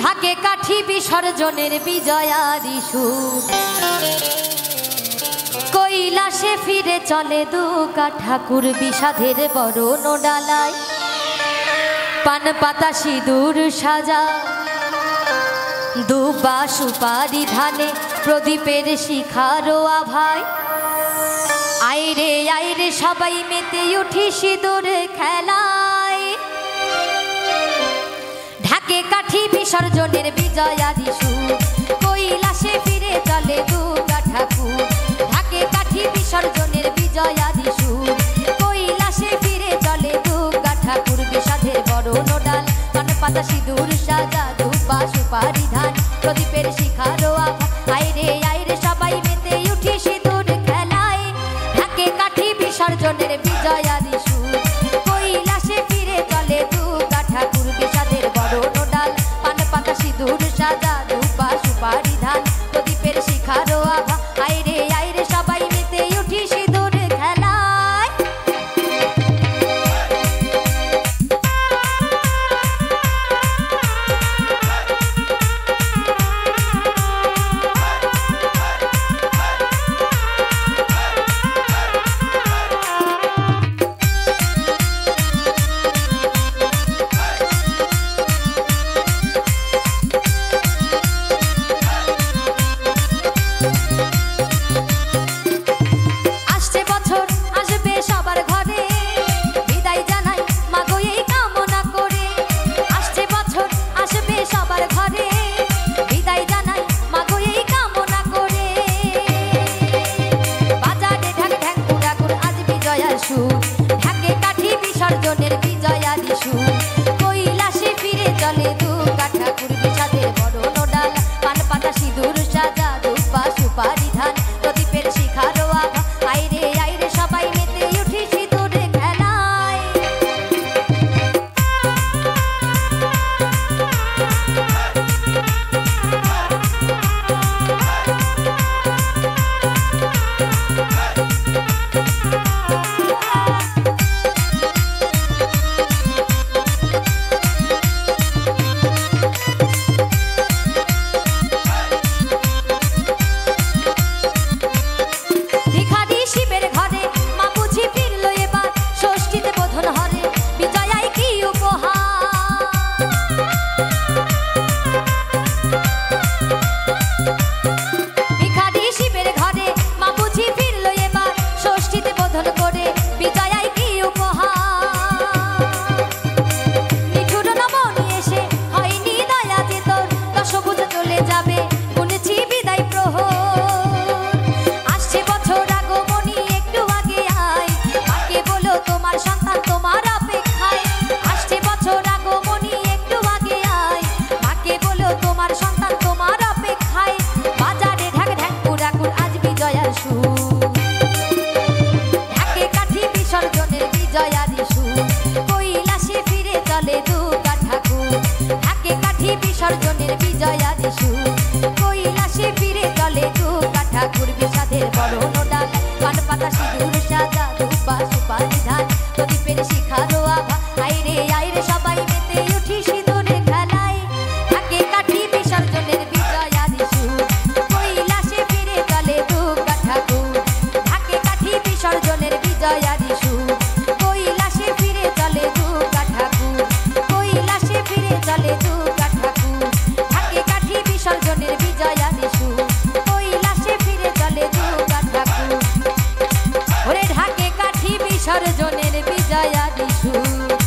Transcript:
ঢাকে কাঠি বিসর্জনের বিজয়ারি সুর, কৈলাসে ফিরে চলে দুকা ঠাকুর বিষাদের বরণ ডালায়, পান পাতা সিঁদুর সাজা দুবা সুপারি ধানে প্রদীপের শিখারো আভায়। আইরে আইরে সবাই মেতে উঠি সিঁদুর খেলায়, ঢাকে কাঠি বিসর্জনের বিজয়ারি সুর, কৈলাসে ফিরে চলে দুর্গা ঠাকুর। ঢাকে কাঠি বিসর্জনের বিজয়ারি সুর, কৈলাসে ফিরে চলে দুর্গা ঠাকুর বিষাদের বরণ ডাল, পান পাতা সিঁদুর সাজা দুবা সুপারি ধান প্রদীপের শিখারো আভা। আইরে আইরে সবাই মেতে উঠি সিঁদুর খেলায়, ঢাকে কাঠি বিসর্জনের বিজয়ারি সুর, কৈলাসে ফিরে চলে দুর্গা ঠাকুর বিষাদের বরণ ডাল, পান পাতা সিঁদুর সাজা দুবা সুপারি ধান প্রদীপের শিখারো আভা। আইরে আইরে সবাই মেতে উঠি সিঁদুর খেলায়। ঢাকে কাঠি বিসর্জনের বিজয়ারি সুর, কৈলাসে ফিরে চলে দুর্গা ঠাকুর বিষাদের বরণ ডাল, পান পাতা সিঁদুর সাজা দুবা সুপারি ধান প্রদীপের শিখারো আভা। আইরে আইরে সবাই মেতে উঠি সিঁদুর খেলায়। ঢাকে কাঠি বিসর্জনের বিজয়ারি সুর, কৈলাসে ফিরে চলে দুর্গা ঠাকুর। ঢাকে কাঠি বিসর্জনের বিজয়ারি সুর, কৈলাসে ফিরে চলে দুর্গা ঠাকুর বিষাদের বরণ ডাল, পান পাতা সিঁদুর সাজা দুবা সুপারি ধান প্রদীপের শিখারো আভা। আইরে আইরে সবাই মেতে উঠি সিঁদুর খেলায়, ঢাকে কাঠি বিসর্জনের বিজয়ারি সুর, কৈলাসে ফিরে চলে দুর্গা ঠাকুর। ঢাকে কাঠি বিসর্জনের বিজয়ারি সুর, কৈলাসে ফিরে চলে দুর্গা ঠাকুর। কৈলাসে ফিরে চলে দুর্গা ঠাকুর। ঢাকে কাঠি বিসর্জনের বিজয়ারি সুর, কৈলাসে ফিরে চলে দুর্গা ঠাকুর। ওরে ঢাকে কাঠি বিসর্জনের বিজয়ারি সুর।